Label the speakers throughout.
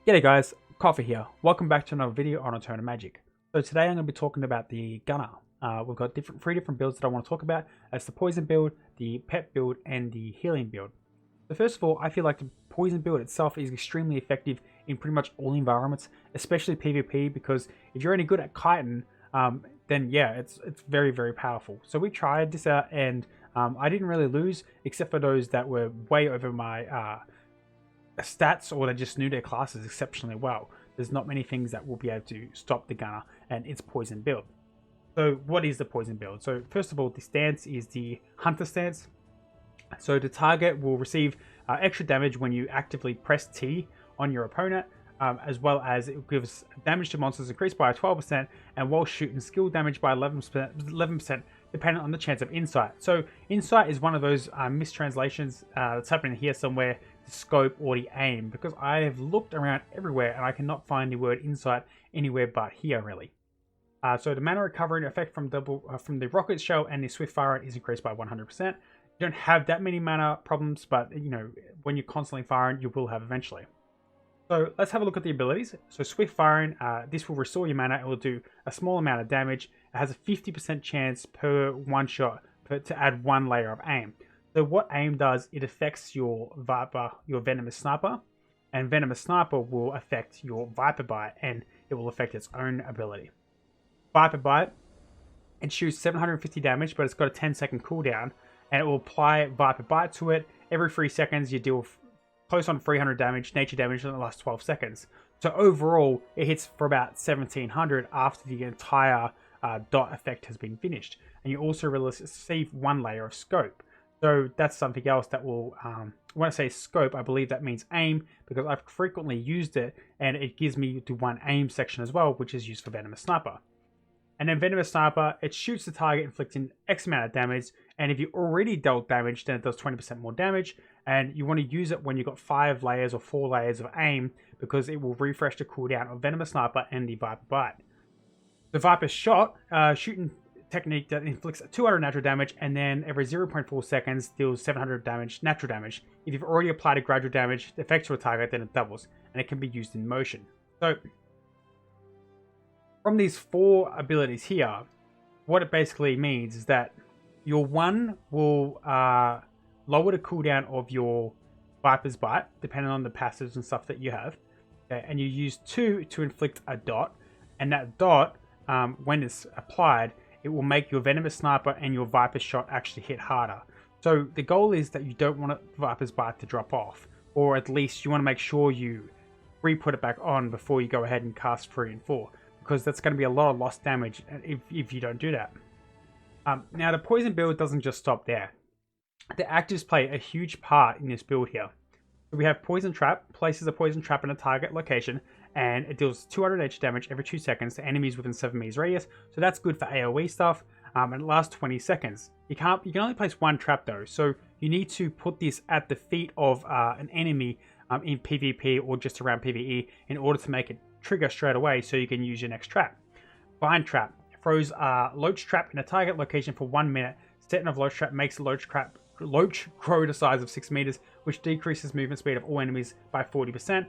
Speaker 1: G'day guys, Coffee here. Welcome back to another video on Return of Magic. So today I'm going to be talking about the Gunner. We've got three different builds that I want to talk about. It's the Poison build, the Pet build, and the Healing build. So first of all, I feel like the Poison build itself is extremely effective in pretty much all environments, especially PvP, because if you're any good at kiting, then yeah, it's very, very powerful. So we tried this out and I didn't really lose, except for those that were way over my stats, or they just knew their classes exceptionally well. There's not many things that will be able to stop the Gunner and its Poison build. So what is the Poison build? So first of all, the stance is the Hunter stance. So the target will receive extra damage when you actively press T on your opponent, as well as it gives damage to monsters increased by 12%, and while shooting skill damage by 11%, depending on the chance of insight. So insight is one of those mistranslations that's happening here somewhere, the scope or the aim, because I have looked around everywhere and I cannot find the word insight anywhere but here really. So the mana recovery effect from the rocket shell and the swift firing is increased by 100%. You don't have that many mana problems, but you know, when you're constantly firing, you will have eventually. So let's have a look at the abilities. So swift firing, this will restore your mana. It will do a small amount of damage. It has a 50% chance per one shot to add one layer of aim. So what aim does, it affects your Viper, your Venomous Sniper, and Venomous Sniper will affect your Viper Bite, and it will affect its own ability. Viper Bite, it shoots 750 damage, but it's got a 10-second cooldown, and it will apply Viper Bite to it. Every 3 seconds, you deal close on 300 damage, nature damage in the last 12 seconds. So overall, it hits for about 1700 after the entire dot effect has been finished. And you also receive one layer of scope. So that's something else that will, when I say scope, I believe that means aim, because I've frequently used it, and it gives me the one aim section as well, which is used for Venomous Sniper. And then Venomous Sniper, it shoots the target, inflicting X amount of damage, and if you already dealt damage, then it does 20% more damage, and you want to use it when you've got 5 layers or 4 layers of aim, because it will refresh the cooldown of Venomous Sniper and the Viper Bite. The Viper Shot, shooting technique that inflicts 200 natural damage, and then every 0.4 seconds deals 700 damage, natural damage. If you've already applied a gradual damage effect to a target, then it doubles, and it can be used in motion. So from these 4 abilities here, what it basically means is that your 1 will lower the cooldown of your Viper's Bite, depending on the passives and stuff that you have. Okay? And you use 2 to inflict a dot, and that dot, when it's applied, it will make your Venomous Sniper and your Viper Shot actually hit harder. So the goal is that you don't want Viper's Bite to drop off, or at least you want to make sure you re-put it back on before you go ahead and cast 3 and 4, because that's going to be a lot of lost damage if you don't do that. Now the Poison build doesn't just stop there. The actives play a huge part in this build here. So we have Poison Trap, places a Poison Trap in a target location, and it deals 200 nature damage every 2 seconds to enemies within 7 meters radius. So that's good for AoE stuff, and it lasts 20 seconds. You can only place 1 trap though, so you need to put this at the feet of an enemy in PvP or just around PvE in order to make it trigger straight away, so you can use your next trap. Vine Trap throws a Loach Trap in a target location for 1 minute. Setting of Loach Trap makes the Loach grow to size of 6 meters, which decreases movement speed of all enemies by 40%.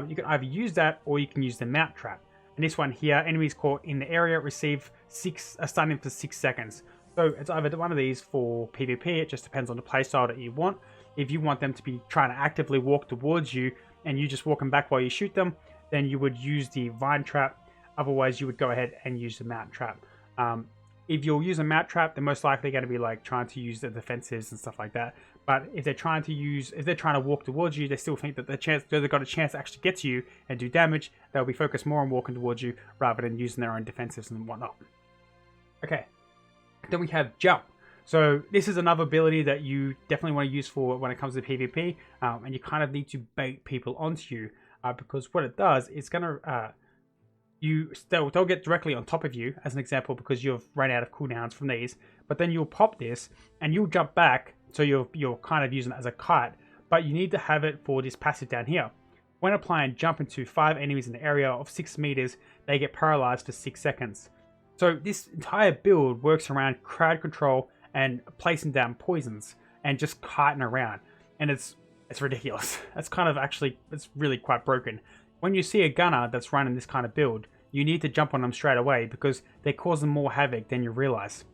Speaker 1: You can either use that, or you can use the Mount Trap. And this one here, enemies caught in the area receive a stunning for 6 seconds. So it's either one of these for PvP, it just depends on the playstyle that you want. If you want them to be trying to actively walk towards you, and you just walk them back while you shoot them, then you would use the Vine Trap. Otherwise, you would go ahead and use the Mount Trap. If you'll use a Mount Trap, they're most likely going to be like trying to use the defensives and stuff like that. But if they're trying to walk towards you, they still think that they've got a chance to actually get to you and do damage. They'll be focused more on walking towards you rather than using their own defensives and whatnot. Okay, then we have Jump. So this is another ability that you definitely want to use for when it comes to PvP, and you kind of need to bait people onto you, because what it does, it's going to they'll get directly on top of you, as an example, because you've run out of cooldowns from these. But then you'll pop this and you'll jump back, so you're kind of using it as a kite. But you need to have it for this passive down here. When applying Jump into 5 enemies in the area of 6 meters, they get paralyzed for 6 seconds. So this entire build works around crowd control and placing down poisons and just kiting around, and it's ridiculous. That's kind of it's really quite broken. when you see a gunner that's running this kind of build, you need to jump on them straight away because they're causing more havoc than you realize.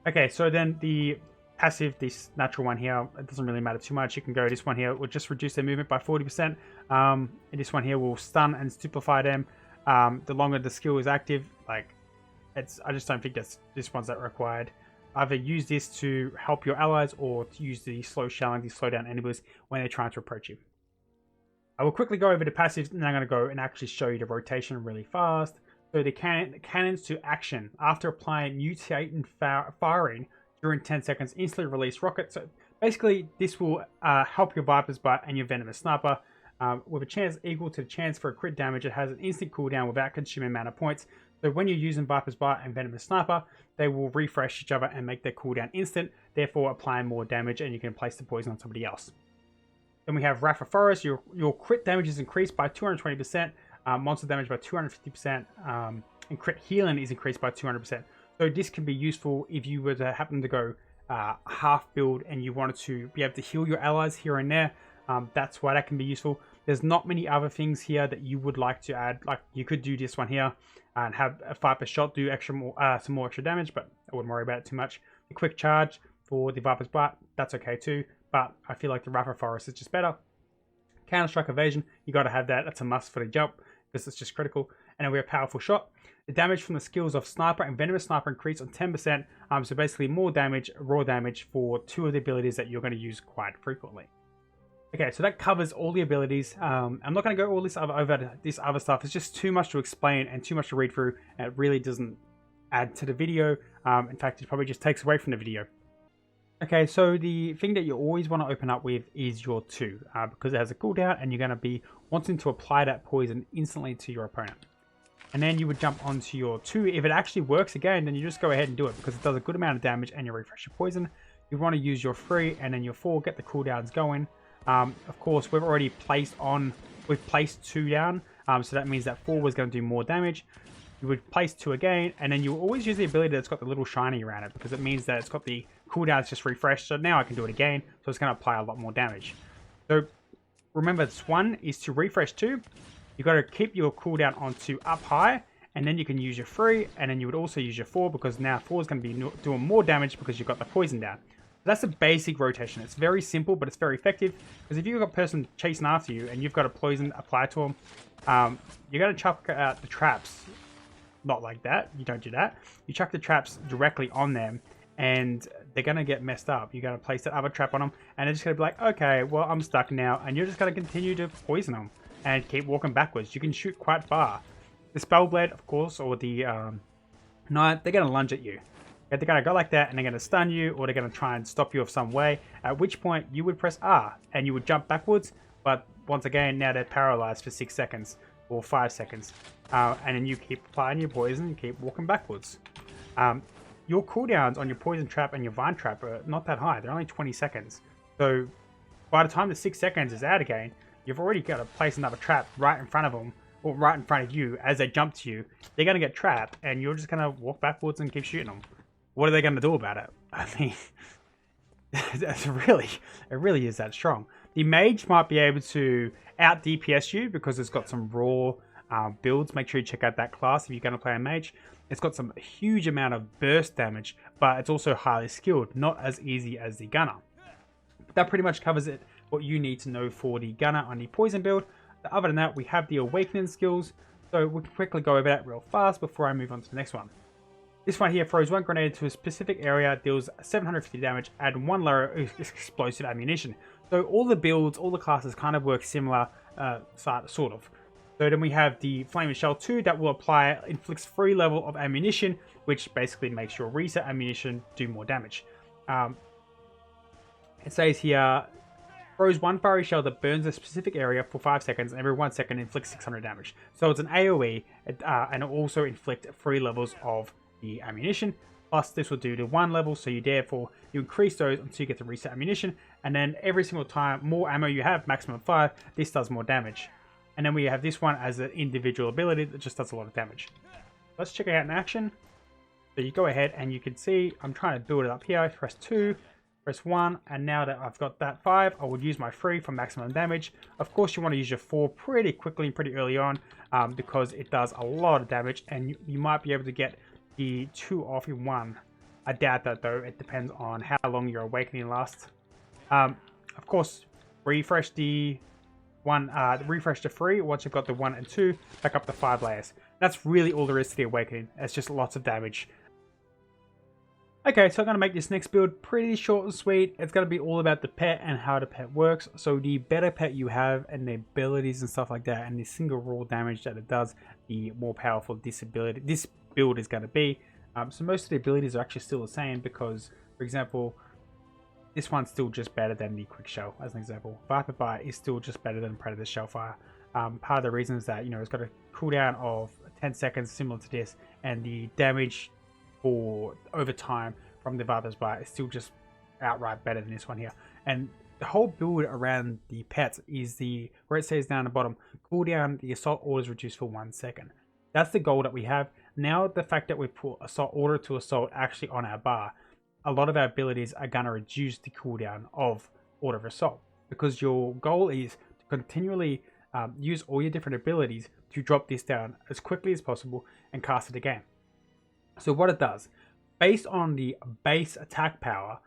Speaker 1: Okay, so then the passive, this natural one here, it doesn't really matter too much. You can go this one here, will just reduce their movement by 40%. And this one here will stun and stupefy them. The longer the skill is active, like, I just don't think this one's that required. Either use this to help your allies or to use the slow shelling to slow down enemies when they're trying to approach you. I will quickly go over the passives and I'm going to go and actually show you the rotation really fast. So the cannons to action. After applying mutate and firing during 10 seconds, instantly release rockets. So basically this will help your Viper's Bite and your Venomous Sniper. With a chance equal to the chance for a crit damage, it has an instant cooldown without consuming mana points. So when you're using Viper's Bite and Venomous Sniper, they will refresh each other and make their cooldown instant, therefore applying more damage, and you can place the poison on somebody else. Then we have Wrath of Forest. Your crit damage is increased by 220%, monster damage by 250%, and crit healing is increased by 200%. So this can be useful if you were to happen to go half build and you wanted to be able to heal your allies here and there. That's why that can be useful. There's not many other things here that you would like to add. Like you could do this one here and have a Viper's Shot do some more extra damage, but I wouldn't worry about it too much. The quick charge for the Viper's Bite, that's okay too, but I feel like the Wrath of Forest is just better. Counter-Strike Evasion, you got to have that. That's a must for the jump because it's just critical. And then we have Powerful Shot. The damage from the skills of Sniper and Venomous Sniper increase on 10%. So basically more damage, raw damage for two of the abilities that you're going to use quite frequently. Okay, so that covers all the abilities. I'm not going to go all this over this other stuff. It's just too much to explain and too much to read through. And it really doesn't add to the video. In fact, it probably just takes away from the video. Okay, so the thing that you always want to open up with is your 2, because it has a cooldown and you're going to be wanting to apply that poison instantly to your opponent. And then you would jump onto your 2. If it actually works again, then you just go ahead and do it because it does a good amount of damage and you refresh your poison. You want to use your 3 and then your 4, get the cooldowns going. Of course, we've placed 2 down, so that means that 4 was going to do more damage. You would place 2 again, and then you always use the ability that's got the little shiny around it because it means that it's got the cooldowns just refreshed. So now I can do it again, so it's going to apply a lot more damage. So remember, this one is to refresh 2. You got to keep your cooldown onto up high, and then you can use your 3, and then you would also use your 4 because now 4 is going to be doing more damage because you've got the poison down. That's a basic rotation. It's very simple, but it's very effective because if you've got a person chasing after you and you've got a poison applied to them, you're going to chuck out the traps. Not like that. You don't do that. You chuck the traps directly on them and they're going to get messed up. You're going to place that other trap on them and they're just going to be like, okay, well, I'm stuck now. And you're just going to continue to poison them and keep walking backwards. You can shoot quite far. The Spellblade, of course, or the Knight, they're going to lunge at you. They're going to go like that and they're going to stun you or they're going to try and stop you of some way. At which point you would press R and you would jump backwards. But once again, now they're paralyzed for 6 seconds or 5 seconds. And then you keep applying your poison and keep walking backwards. Your cooldowns on your poison trap and your vine trap are not that high. They're only 20 seconds. So by the time the 6 seconds is out again, you've already got to place another trap right in front of them or right in front of you as they jump to you. They're going to get trapped and you're just going to walk backwards and keep shooting them. What are they going to do about it? I mean, it really is that strong. The mage might be able to out DPS you because it's got some raw builds. Make sure you check out that class if you're going to play a mage. It's got some huge amount of burst damage, but it's also highly skilled, not as easy as the gunner. But that pretty much covers it, what you need to know for the gunner on the poison build. Other than that, we have the awakening skills. So we can quickly go over that real fast before I move on to the next one. This one here throws 1 grenade to a specific area, deals 750 damage, and 1 lower explosive ammunition. So all the builds, all the classes kind of work similar, sort of. So then we have the Flaming Shell 2 that will apply, inflicts free level of ammunition, which basically makes your reset ammunition do more damage. It says here, throws 1 fiery shell that burns a specific area for 5 seconds, and every 1 second inflicts 600 damage. So it's an AoE, and it also inflicts 3 levels of the ammunition. Plus this will do to 1 level, so you increase those until you get the reset ammunition, and then every single time more ammo you have, maximum 5, this does more damage. And then we have this one as an individual ability that just does a lot of damage. Let's check it out in action. So you go ahead and you can see I'm trying to build it up here. I press 2 Press 1, and now that I've got that 5, I would use my 3 for maximum damage. Of course, you want to use your 4 pretty quickly and pretty early on, because it does a lot of damage, and you might be able to get the 2 off in 1. I doubt that though, it depends on how long your awakening lasts. Of course, refresh the 1, refresh to 3 once you've got the 1 and 2, back up to 5 layers. That's really all there is to the awakening. It's just lots of damage. Okay, so I'm going to make this next build pretty short and sweet. It's going to be all about the pet and how the pet works. So the better pet you have and the abilities and stuff like that, and the single raw damage that it does, the more powerful this build is going to be. So most of the abilities are actually still the same because, for example, this one's still just better than the Quick Shell, as an example. Viper Bite is still just better than Predator Shellfire. Part of the reason is that, it's got a cooldown of 10 seconds similar to this, and the damage for over time from the Viper's Bite is still just outright better than this one here. And the whole build around the pets is where it says down the bottom, cooldown, the assault order is reduced for 1 second. That's the goal that we have. Now the fact that we put assault order to assault actually on our bar, a lot of our abilities are going to reduce the cooldown of order of assault, because your goal is to continually use all your different abilities to drop this down as quickly as possible and cast it again. So what it does, based on the base attack power,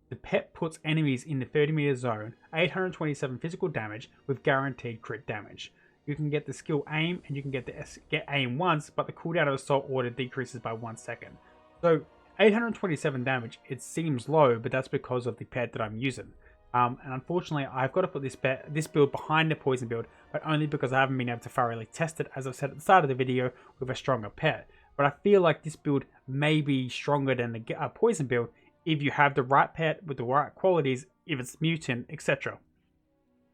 Speaker 1: the pet puts enemies in the 30-meter zone, 827 physical damage with guaranteed crit damage. You can get the skill aim, and you can get aim once, but the cooldown of assault order decreases by 1 second. So 827 damage, it seems low, but that's because of the pet that I'm using. And unfortunately, I've got to put this build behind the poison build, but only because I haven't been able to thoroughly test it, as I've said at the start of the video, with a stronger pet. But I feel like this build may be stronger than the poison build if you have the right pet with the right qualities, if it's mutant, etc.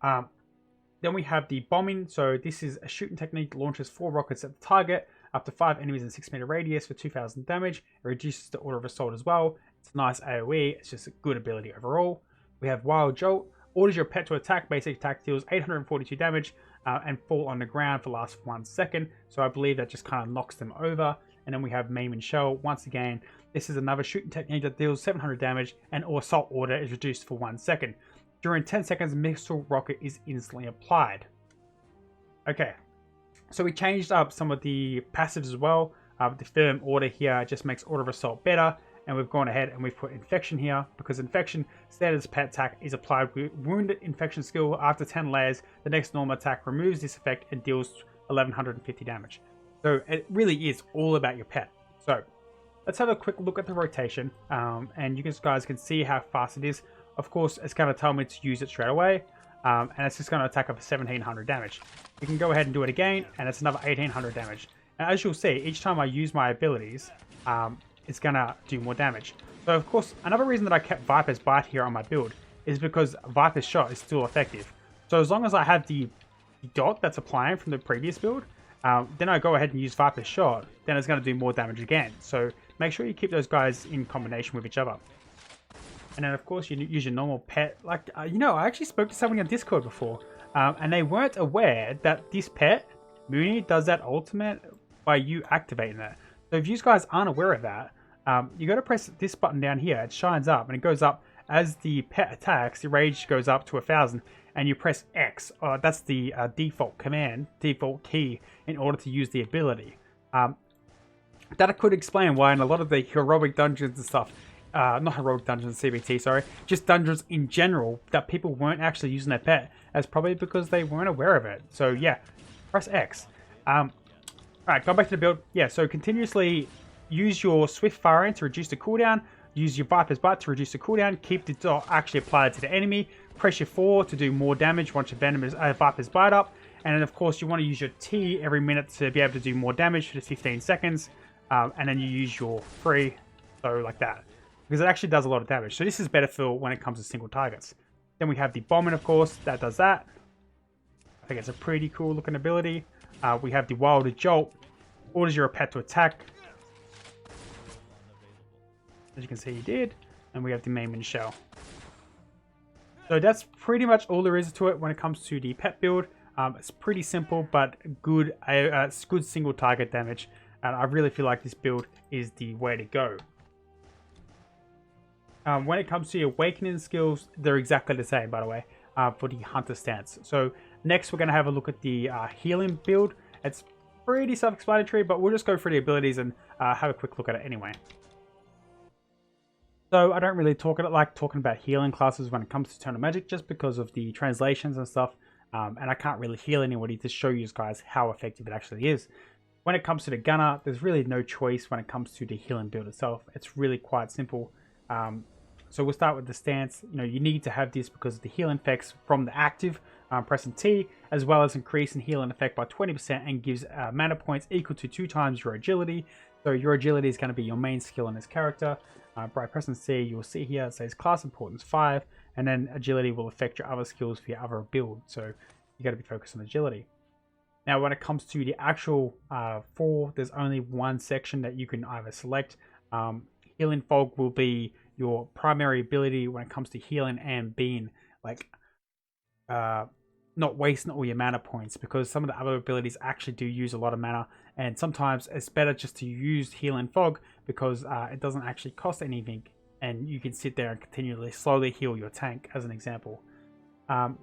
Speaker 1: Then we have the bombing. So this is a shooting technique that launches 4 rockets at the target, up to 5 enemies in 6-meter radius for 2000 damage. It reduces the order of assault as well. It's a nice AoE. It's just a good ability overall. We have Wild Jolt. Orders your pet to attack. Basic attack deals 842 damage and fall on the ground for the last 1 second. So I believe that just kind of knocks them over. And then we have Maim and Shell. Once again, this is another shooting technique that deals 700 damage, and assault order is reduced for 1 second. During 10 seconds, missile rocket is instantly applied. Okay, so we changed up some of the passives as well. The firm order here just makes order of assault better, and we've gone ahead and we've put infection here, because infection standard pet attack is applied with wounded infection skill. After 10 layers, the next normal attack removes this effect and deals 1150 damage. So it really is all about your pet. So let's have a quick look at the rotation, and you guys can see how fast it is. Of course, it's going to tell me to use it straight away, and it's just going to attack up for 1700 damage. You can go ahead and do it again, and it's another 1800 damage. And as you'll see, each time I use my abilities, it's going to do more damage. So of course, another reason that I kept Viper's Bite here on my build is because Viper's Shot is still effective. So as long as I have the dot that's applying from the previous build, then I go ahead and use Viper's Shot, then it's going to do more damage again. So make sure you keep those guys in combination with each other. And then of course you use your normal pet. Like, I actually spoke to somebody on Discord before, and they weren't aware that this pet, Mooney, does that ultimate by you activating it. So if you guys aren't aware of that, you got to press this button down here. It shines up and it goes up as the pet attacks. The rage goes up to 1000, and you press X. That's the default key in order to use the ability. That could explain why in a lot of the heroic dungeons and stuff, not heroic dungeons, CBT, sorry, just dungeons in general, that people weren't actually using their pet, as probably because they weren't aware of it. So yeah, press X. Alright, go back to the build. Yeah, so continuously use your Swift Firing to reduce the cooldown, use your Viper's Bite to reduce the cooldown, keep the dot actually applied to the enemy, press your 4 to do more damage once your Viper's Bite up, and then of course you want to use your T every minute to be able to do more damage for the 15 seconds, and then you use your 3, so like that, because it actually does a lot of damage. So this is better for when it comes to single targets. Then we have the Bombing, of course, that does that. I think it's a pretty cool looking ability. We have the Wild Jolt, orders your pet to attack. As you can see, he did. And we have the Maim and Shell. So that's pretty much all there is to it when it comes to the pet build. It's pretty simple, but good, it's good single target damage. And I really feel like this build is the way to go. When it comes to your awakening skills, they're exactly the same, by the way, for the hunter stance. So next we're going to have a look at the healing build. It's pretty self-explanatory, but we'll just go through the abilities and have a quick look at it anyway. So I don't really like talking about healing classes when it comes to Eternal Magic, just because of the translations and stuff, and I can't really heal anybody to show you guys how effective it actually is. When it comes to the gunner, there's really no choice when it comes to the healing build itself. It's really quite simple. So we'll start with the stance. You need to have this because of the healing effects from the active, pressing T, as well as increasing healing effect by 20% and gives mana points equal to 2 times your agility. So your agility is going to be your main skill in this character. By pressing C, you will see here it says class importance 5, and then agility will affect your other skills for your other build. So you got to be focused on agility. Now, when it comes to the actual 4, there's only one section that you can either select. Healing Fog will be your primary ability when it comes to healing and being like not wasting all your mana points, because some of the other abilities actually do use a lot of mana, and sometimes it's better just to use Healing Fog because it doesn't actually cost anything, and you can sit there and continually slowly heal your tank, as an example.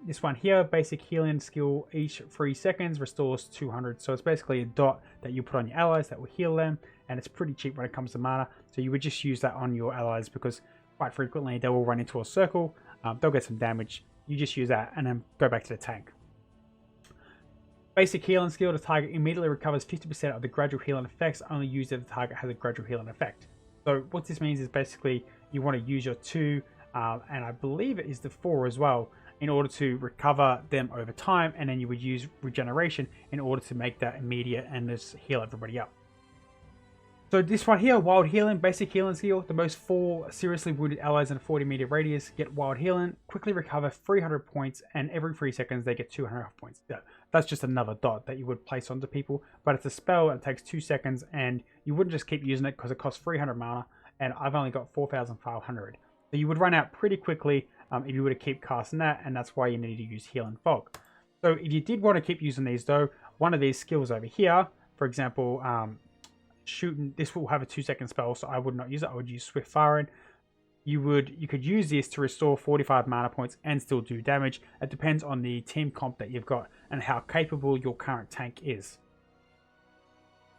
Speaker 1: This one here, basic healing skill, each 3 seconds restores 200. So it's basically a dot that you put on your allies that will heal them, and it's pretty cheap when it comes to mana. So you would just use that on your allies because quite frequently they will run into a circle, they'll get some damage. You just use that and then go back to the tank. Basic healing skill, the target immediately recovers 50% of the gradual healing effects only used if the target has a gradual healing effect. So what this means is basically you want to use your 2, and I believe it is the 4 as well, in order to recover them over time, and then you would use regeneration in order to make that immediate and just heal everybody up. So this one here, wild healing, basic healing skill. The most 4 seriously wounded allies in a 40-meter radius get wild healing, quickly recover 300 points, and every 3 seconds they get 200 health points. Yeah, that's just another dot that you would place onto people, but it's a spell and it takes 2 seconds, and you wouldn't just keep using it because it costs 300 mana, and I've only got 4,500. So you would run out pretty quickly if you were to keep casting that, and that's why you need to use Healing Fog. So if you did want to keep using these though, one of these skills over here, for example, shooting, this will have a 2-second spell, so I would not use it. I would use Swift Firing. You could use this to restore 45 mana points and still do damage. It depends on the team comp that you've got and how capable your current tank is.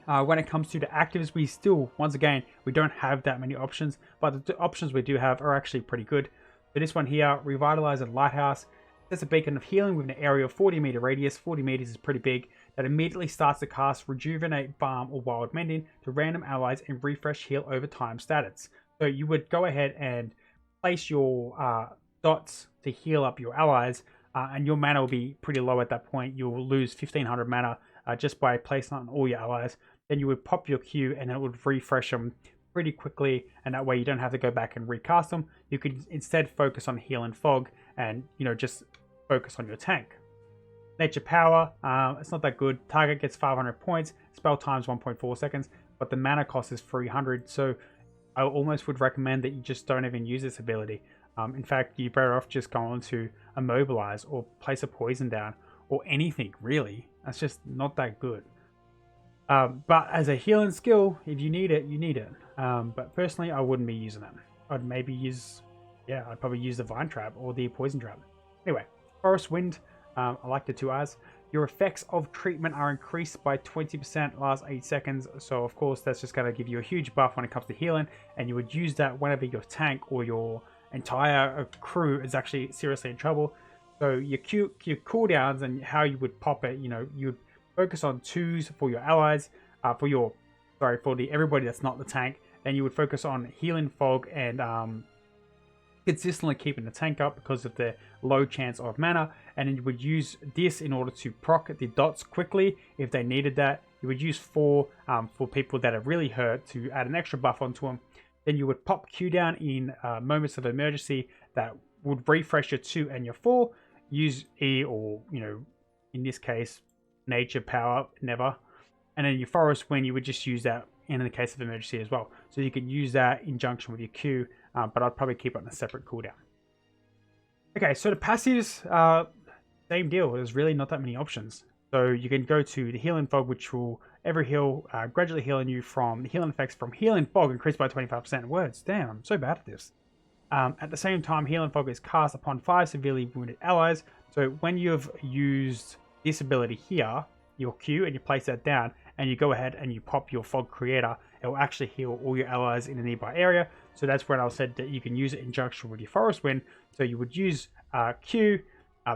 Speaker 1: When it comes to the actives, we still, once again, we don't have that many options, but the options we do have are actually pretty good. So this one here, Revitalize and Lighthouse. There's a beacon of healing with an area of 40-meter radius. 40 meters is pretty big. That immediately starts to cast Rejuvenate, Balm, or Wild Mending to random allies and refresh heal over time status. So you would go ahead and place your dots to heal up your allies, and your mana will be pretty low at that point. You'll lose 1500 mana just by placing it on all your allies. Then you would pop your Q and it would refresh them pretty quickly, and that way you don't have to go back and recast them. You could instead focus on Healing Fog and just focus on your tank. Nature Power, it's not that good. Target gets 500 points, spell times 1.4 seconds, but the mana cost is 300, so I almost would recommend that you just don't even use this ability. In fact, you're better off just going to Immobilize or place a poison down or anything, really. That's just not that good. But as a healing skill, if you need it, you need it. But personally, I wouldn't be using it. I'd maybe use, I'd probably use the Vine Trap or the Poison Trap. Anyway, Forest Wind, I like the 2 R's. Your effects of treatment are increased by 20% last 8 seconds. So of course, that's just going to give you a huge buff when it comes to healing. And you would use that whenever your tank or your entire crew is actually seriously in trouble. So your cooldowns and how you would pop it, you'd focus on 2s for your allies, for everybody that's not the tank. Then you would focus on Healing Fog and consistently keeping the tank up because of the low chance of mana. And then you would use this in order to proc the dots quickly if they needed that. You would use 4 for people that are really hurt to add an extra buff onto them. Then you would pop Q down in moments of emergency that would refresh your 2 and your 4. Use E or, in this case, Nature Power, never. And then your Forest Wind, you would just use that in the case of emergency as well. So you can use that in junction with your Q, but I'd probably keep it on a separate cooldown. Okay, so the passives, same deal. There's really not that many options. So you can go to the Healing Fog, which will gradually healing you from the healing effects from Healing Fog increased by 25%. Words, damn, I'm so bad at this. At the same time, Healing Fog is cast upon 5 severely wounded allies. So when you've used this ability here, your Q, and you place that down, and you go ahead and you pop your Fog Creator, it will actually heal all your allies in the nearby area. So that's when I said that you can use it in junction with your Forest Wind. So you would use Q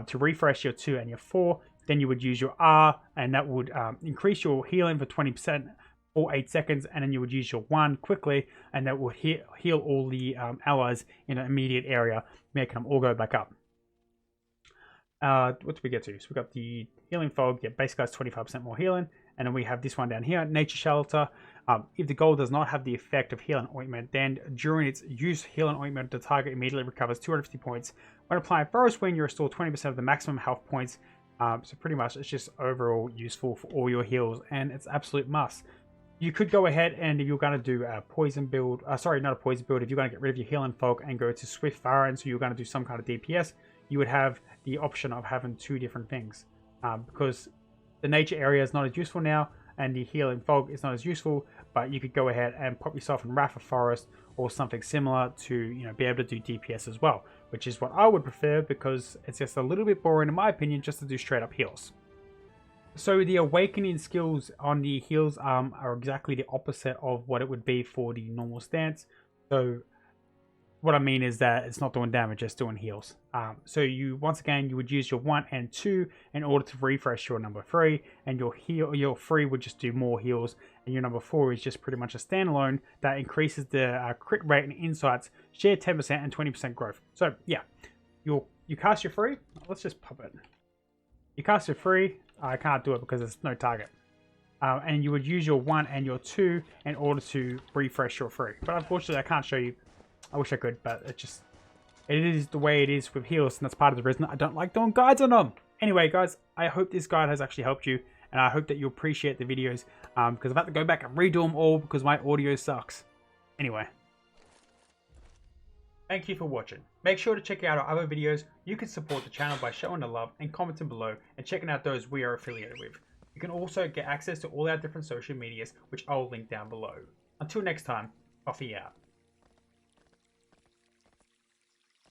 Speaker 1: to refresh your 2 and your 4. Then you would use your R, and that would increase your healing for 20% for 8 seconds, and then you would use your 1 quickly, and that would heal all the allies in an immediate area, making them all go back up. What did we get to? So we got the Healing Fog, yeah, basically has 25% more healing, and then we have this one down here, Nature Shelter. If the goal does not have the effect of Healing Ointment, then during its use, Healing Ointment, the target immediately recovers 250 points. When applying Forest Wind, you restore 20% of the maximum health points. So pretty much it's just overall useful for all your heals, and it's absolute must. You could go ahead, and if you're going to do a poison build, sorry, not a poison build, if you're going to get rid of your Healing Fog and go to Swift Fire, and so you're going to do some kind of DPS, you would have the option of having 2 different things. Because the nature area is not as useful now, and the Healing Fog is not as useful, but you could go ahead and pop yourself in Wrath of Forest or something similar to, you know, be able to do DPS as well, which is what I would prefer, because it's just a little bit boring in my opinion just to do straight up heals. So the awakening skills on the heals are exactly the opposite of what it would be for the normal stance. So what I mean is that it's not doing damage, it's doing heals. So you, once again, you would use your 1 and 2 in order to refresh your number 3, and your 3 would just do more heals, and your number 4 is just pretty much a standalone that increases the crit rate and insights, share 10% and 20% growth. So yeah, you cast your 3. Let's just pop it. You cast your 3. I can't do it because there's no target. And you would use your 1 and your 2 in order to refresh your 3. But unfortunately, I can't show you. I wish I could, but it is the way it is with heals, and that's part of the reason I don't like doing guides on them. Anyway, guys, I hope this guide has actually helped you, and I hope that you appreciate the videos, because I've had to go back and redo them all because my audio sucks. Anyway, thank you for watching. Make sure to check out our other videos. You can support the channel by showing the love and commenting below and checking out those we are affiliated with. You can also get access to all our different social medias, which I'll link down below. Until next time, Coffee out.